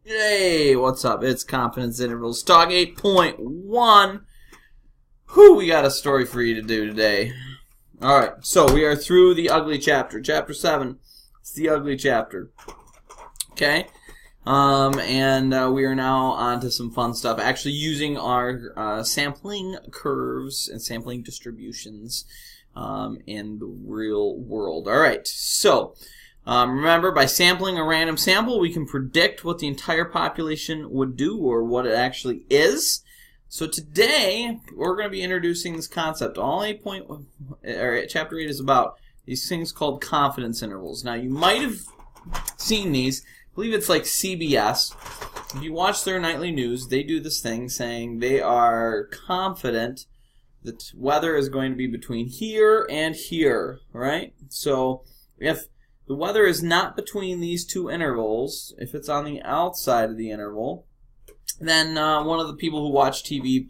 Hey, what's up? It's Confidence Intervals Talk 8.1. Whew, we got a story for you to do today. Alright, so we are through the ugly chapter. Chapter 7. It's the ugly chapter. Okay? We are now on to some fun stuff. Actually using our sampling curves and sampling distributions in the real world. Alright, so remember, by sampling a random sample, we can predict what the entire population would do or what it actually is. So today, we're going to be introducing this concept. All Chapter 8 is about these things called confidence intervals. Now, you might have seen these. I believe it's like CBS. If you watch their nightly news, they do this thing saying they are confident that weather is going to be between here and here, right? So, if the weather is not between these two intervals, if it's on the outside of the interval, then one of the people who watch TV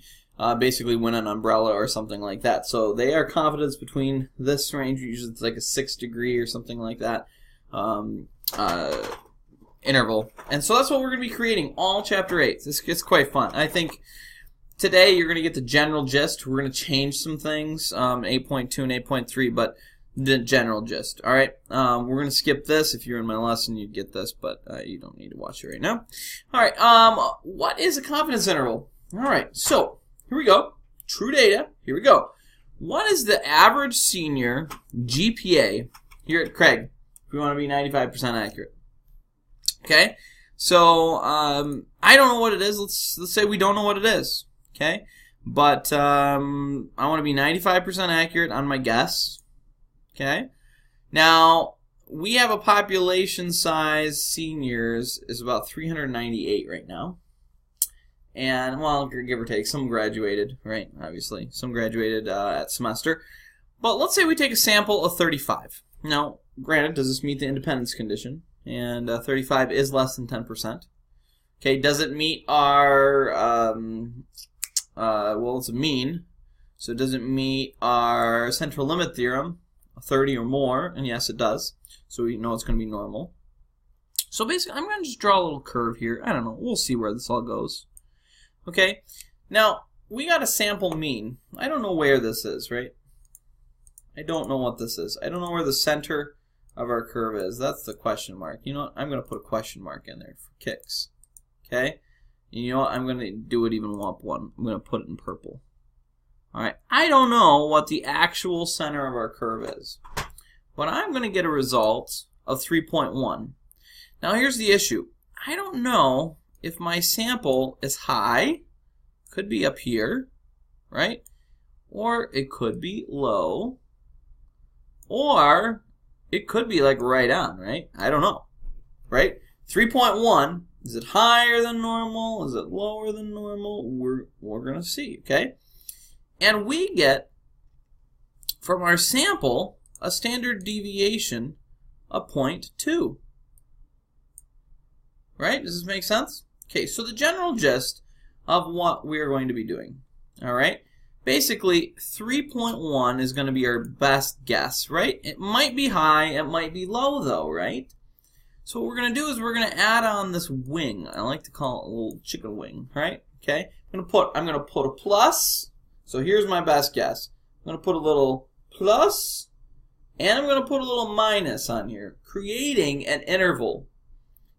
basically win an umbrella or something like that. So they are confident between this range, usually it's like a 6 degree or something like that, interval. And so that's what we're going to be creating all Chapter 8. This gets quite fun. I think today you're going to get the general gist. We're going to change some things, 8.2 and 8.3, but the general gist. Alright, we're going to skip this. If you're in my lesson, you'd get this, but you don't need to watch it right now. Alright, what is a confidence interval? Alright, so, here we go. True data. Here we go. What is the average senior GPA here at Craig if we want to be 95% accurate? Okay, so, I don't know what it is. Let's say we don't know what it is. Okay, but I want to be 95% accurate on my guess. Okay, now we have a population size seniors is about 398 right now, and well, give or take, some graduated, right? Obviously, some graduated at semester, but let's say we take a sample of 35. Now, granted, does this meet the independence condition? And 35 is less than 10%. Okay, does it meet our well, it's a mean, so does it meet our central limit theorem? 30 or more, and yes, it does. So we know it's going to be normal. So basically, I'm going to just draw a little curve here. I don't know. We'll see where this all goes. Okay. Now, we got a sample mean. I don't know where this is, right? I don't know what this is. I don't know where the center of our curve is. That's the question mark. You know what? I'm going to put a question mark in there for kicks. Okay? And you know what? I'm going to do it even one. I'm going to put it in purple. Alright, I don't know what the actual center of our curve is, but I'm going to get a result of 3.1. Now here's the issue. I don't know if my sample is high, could be up here, right? Or it could be low, or it could be like right on, right? I don't know, right? 3.1, is it higher than normal? Is it lower than normal? We're going to see, okay? And we get, from our sample, a standard deviation of 0.2. Right? Does this make sense? Okay, so the general gist of what we are going to be doing. Alright? Basically, 3.1 is going to be our best guess, right? It might be high, it might be low though, right? So what we're going to do is we're going to add on this wing. I like to call it a little chicken wing, right? Okay? I'm going to put a plus. So here's my best guess. I'm going to put a little plus, and I'm going to put a little minus on here, creating an interval.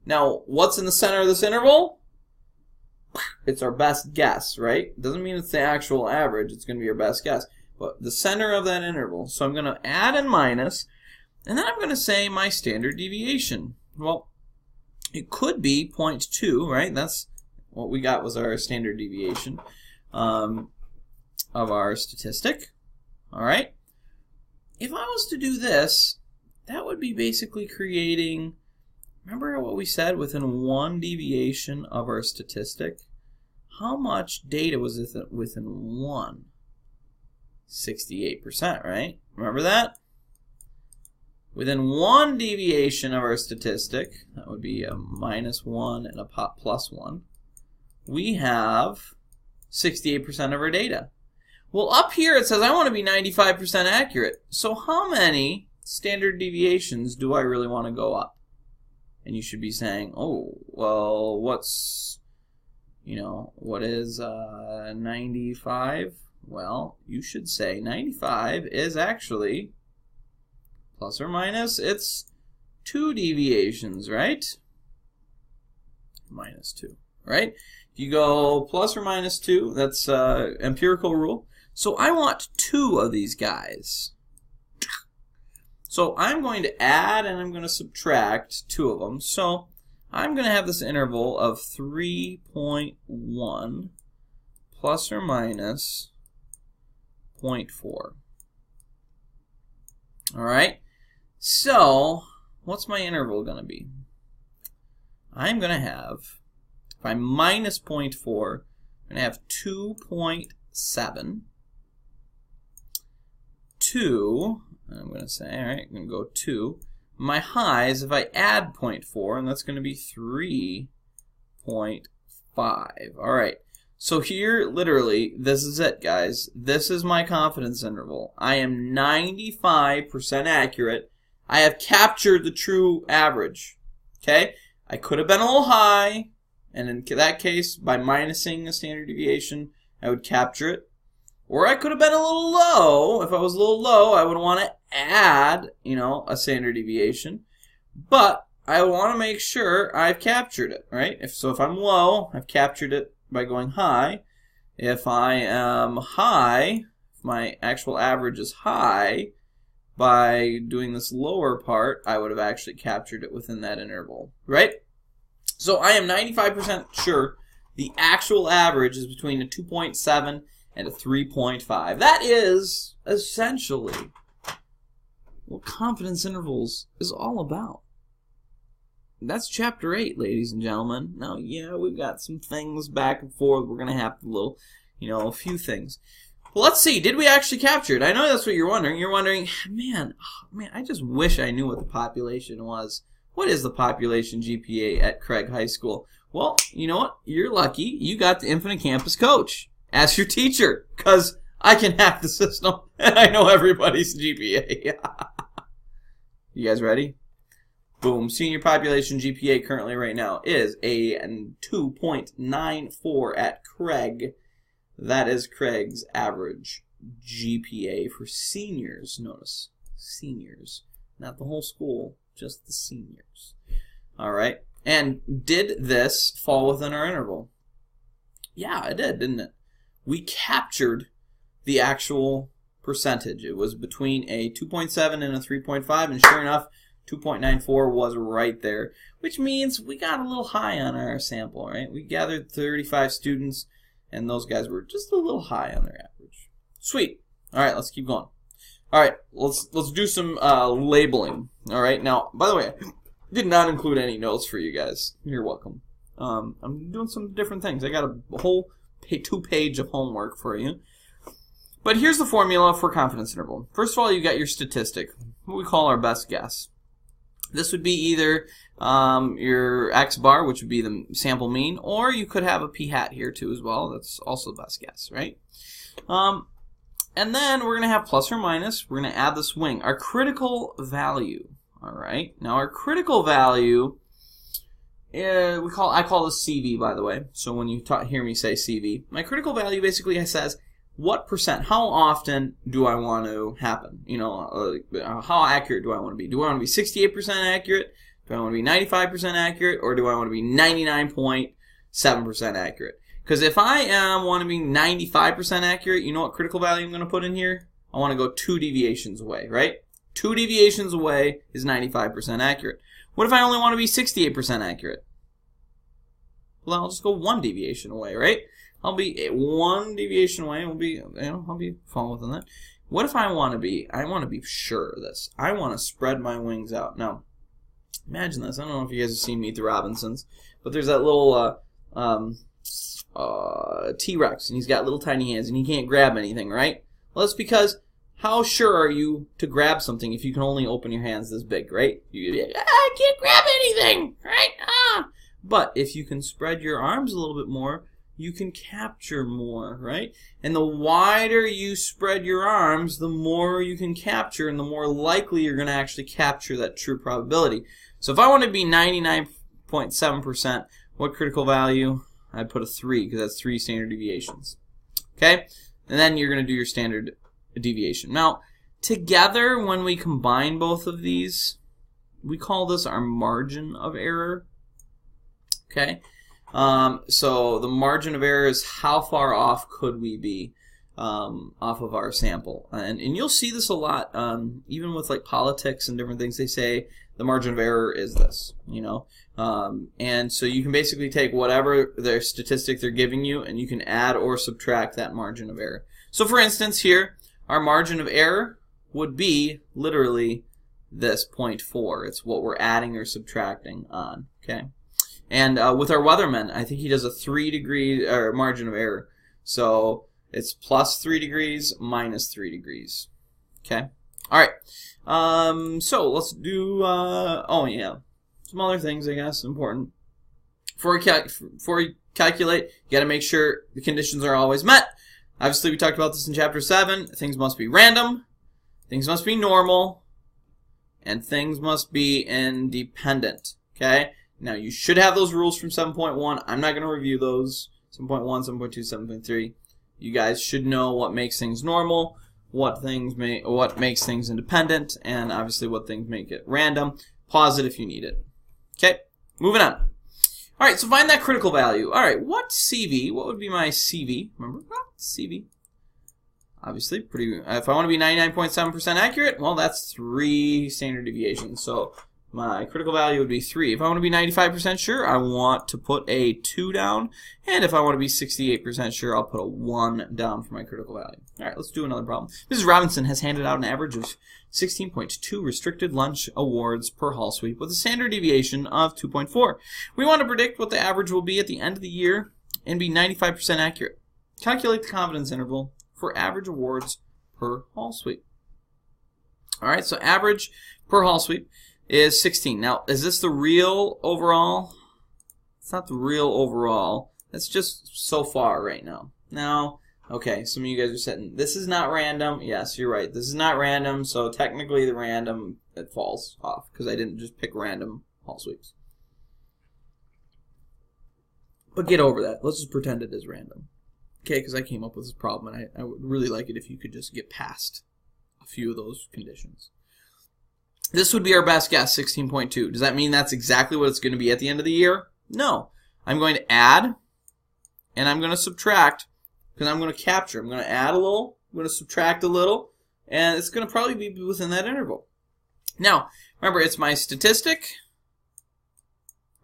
Now, what's in the center of this interval? It's our best guess, right? It doesn't mean it's the actual average. It's going to be our best guess. But the center of that interval. So I'm going to add and minus, and then I'm going to say my standard deviation. Well, it could be 0.2, right? That's what we got was our standard deviation. Of our statistic. Alright? If I was to do this, that would be basically creating, remember what we said, within one deviation of our statistic? How much data was within one? 68%, right? Remember that? Within one deviation of our statistic, that would be a -1 and a +1, we have 68% of our data. Well, up here it says I want to be 95% accurate. So how many standard deviations do I really want to go up? And you should be saying, oh, well, what's, what is 95? Well, you should say 95 is actually plus or minus, it's 2 deviations, right? Minus 2, right? If you go plus or minus 2, that's empirical rule. So I want 2 of these guys. So I'm going to add and I'm going to subtract 2 of them. So I'm going to have this interval of 3.1 plus or minus 0.4. All right. So what's my interval going to be? I'm going to have, if I minus 0.4, I'm going to have 2.7. 2, I'm going to say, all right, I'm going to go 2. My highs, if I add 0.4, and that's going to be 3.5. All right. So here, literally, this is it, guys. This is my confidence interval. I am 95% accurate. I have captured the true average. Okay? I could have been a little high, and in that case, by minusing a standard deviation, I would capture it. Or I could have been a little low. If I was a little low, I would want to add, a standard deviation. But I want to make sure I've captured it, right? If I'm low, I've captured it by going high. If I am high, if my actual average is high, by doing this lower part, I would have actually captured it within that interval, right? So I am 95% sure the actual average is between a 2.7 and a 3.5. That is essentially what confidence intervals is all about. That's chapter 8, ladies and gentlemen. Now, yeah, we've got some things back and forth. We're going to have a few things. Well, let's see. Did we actually capture it? I know that's what you're wondering. You're wondering, man, I just wish I knew what the population was. What is the population GPA at Craig High School? Well, you know what? You're lucky. You got the Infinite Campus coach as your teacher, because I can hack the system, and I know everybody's GPA. You guys ready? Boom. Senior population GPA currently right now is a 2.94 at Craig. That is Craig's average GPA for seniors. Notice, seniors. Not the whole school, just the seniors. All right. And did this fall within our interval? Yeah, it did, didn't it? We captured the actual percentage. It was between a 2.7 and a 3.5, and sure enough, 2.94 was right there, which means we got a little high on our sample, right? We gathered 35 students, and those guys were just a little high on their average. Sweet. All right, let's keep going. All right, let's do some labeling. All right, now, by the way, I did not include any notes for you guys. You're welcome. I'm doing some different things. I got a whole 2-page of homework for you. But here's the formula for confidence interval. First of all, you got your statistic, what we call our best guess. This would be either your X bar, which would be the sample mean, or you could have a p-hat here too as well. That's also the best guess, right? And then we're going to have plus or minus. We're going to add this wing. Our critical value, all right? Now our critical value, I call this CV, by the way. So when you hear me say CV, my critical value basically says, what percent, how often do I want to happen? How accurate do I want to be? Do I want to be 68% accurate? Do I want to be 95% accurate? Or do I want to be 99.7% accurate? Because if I want to be 95% accurate, you know what critical value I'm going to put in here? I want to go 2 deviations away, right? 2 deviations away is 95% accurate. What if I only want to be 68% accurate? Well, I'll just go 1 deviation away, right? I'll be 1 deviation away. I'll be falling within that. What if I want to be sure of this. I want to spread my wings out. Now, imagine this. I don't know if you guys have seen Meet the Robinsons, but there's that little T-Rex, and he's got little tiny hands, and he can't grab anything, right? Well, that's because how sure are you to grab something if you can only open your hands this big, right? I can't grab anything, right? But if you can spread your arms a little bit more, you can capture more, right? And the wider you spread your arms, the more you can capture, and the more likely you're going to actually capture that true probability. So if I want to be 99.7%, what critical value? I'd put a 3, because that's 3 standard deviations. Okay? And then you're going to do your standard deviation. Now, together, when we combine both of these, we call this our margin of error. Okay? So the margin of error is how far off could we be off of our sample. And you'll see this a lot, even with like politics and different things. They say the margin of error is this, you know. And so you can basically take whatever their statistic they're giving you, and you can add or subtract that margin of error. So for instance here, our margin of error would be literally this 0.4. It's what we're adding or subtracting on, okay? And with our Weatherman, I think he does a 3-degree margin of error. So it's plus 3 degrees, minus 3 degrees. Okay? All right. So let's do, oh yeah, some other things, I guess, important. Before you calculate, you got to make sure the conditions are always met. Obviously, we talked about this in Chapter 7. Things must be random, things must be normal, and things must be independent. Okay? Now, you should have those rules from 7.1. I'm not going to review those. 7.1, 7.2, 7.3. You guys should know what makes things normal, what makes things independent, and obviously what things make it random. Pause it if you need it. Okay, moving on. All right, so find that critical value. All right, what CV? What would be my CV? Remember, CV. Obviously, if I want to be 99.7% accurate, well, that's 3 standard deviations. So my critical value would be 3. If I want to be 95% sure, I want to put a 2 down. And if I want to be 68% sure, I'll put a 1 down for my critical value. All right, let's do another problem. Mrs. Robinson has handed out an average of 16.2 restricted lunch awards per hall sweep with a standard deviation of 2.4. We want to predict what the average will be at the end of the year and be 95% accurate. Calculate the confidence interval for average awards per hall sweep. All right, so average per hall sweep is 16. Now, is this the real overall? It's not the real overall. That's just so far right now. Now, okay, some of you guys are saying, this is not random. Yes, you're right. This is not random, so technically the random, it falls off because I didn't just pick random hall sweeps. But get over that. Let's just pretend it is random. Okay, because I came up with this problem, and I would really like it if you could just get past a few of those conditions. This would be our best guess, 16.2. Does that mean that's exactly what it's going to be at the end of the year? No. I'm going to add, and I'm going to subtract, because I'm going to capture. I'm going to add a little, I'm going to subtract a little, and it's going to probably be within that interval. Now, remember, it's my statistic,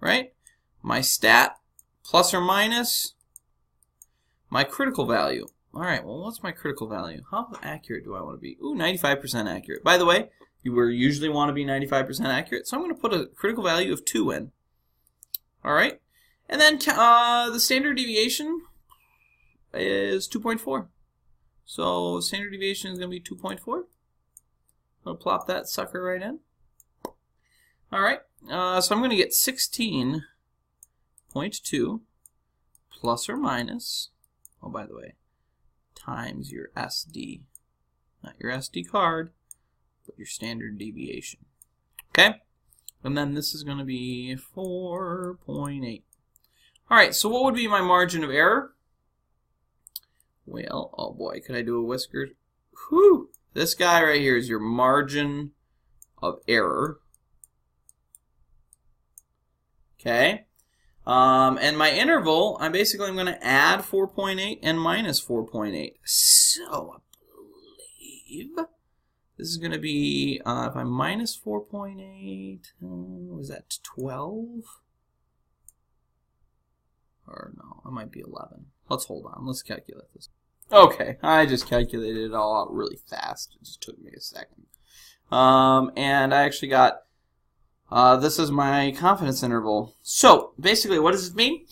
right? My stat, plus or minus, my critical value. All right, well, what's my critical value? How accurate do I want to be? Ooh, 95% accurate. By the way, you usually want to be 95% accurate, so I'm going to put a critical value of 2 in. All right, and then the standard deviation is 2.4. So standard deviation is going to be 2.4. I'll plop that sucker right in. All right, so I'm going to get 16.2 plus or minus, oh, by the way, times your SD, not your SD card, but your standard deviation. Okay? And then this is going to be 4.8. All right, so what would be my margin of error? Well, oh boy, could I do a whisker? Whew! This guy right here is your margin of error. Okay? And my interval, I'm going to add 4.8 and minus 4.8. So, I believe this is going to be, if I'm minus 4.8, was that 12? Or no, it might be 11. Let's hold on. Let's calculate this. Okay, I just calculated it all out really fast. It just took me a second. And I actually got, this is my confidence interval. So, basically, what does it mean?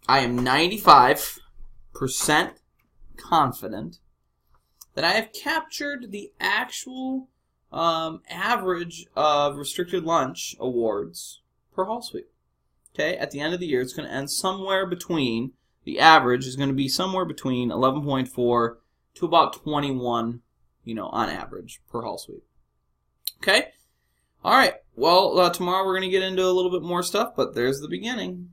I am 95% confident that I have captured the actual average of restricted lunch awards per hall sweep. Okay, at the end of the year, it's going to end somewhere between the average is going to be somewhere between 11.4 to about 21, on average per hull sweep. Okay? All right. Well, tomorrow we're going to get into a little bit more stuff, but there's the beginning.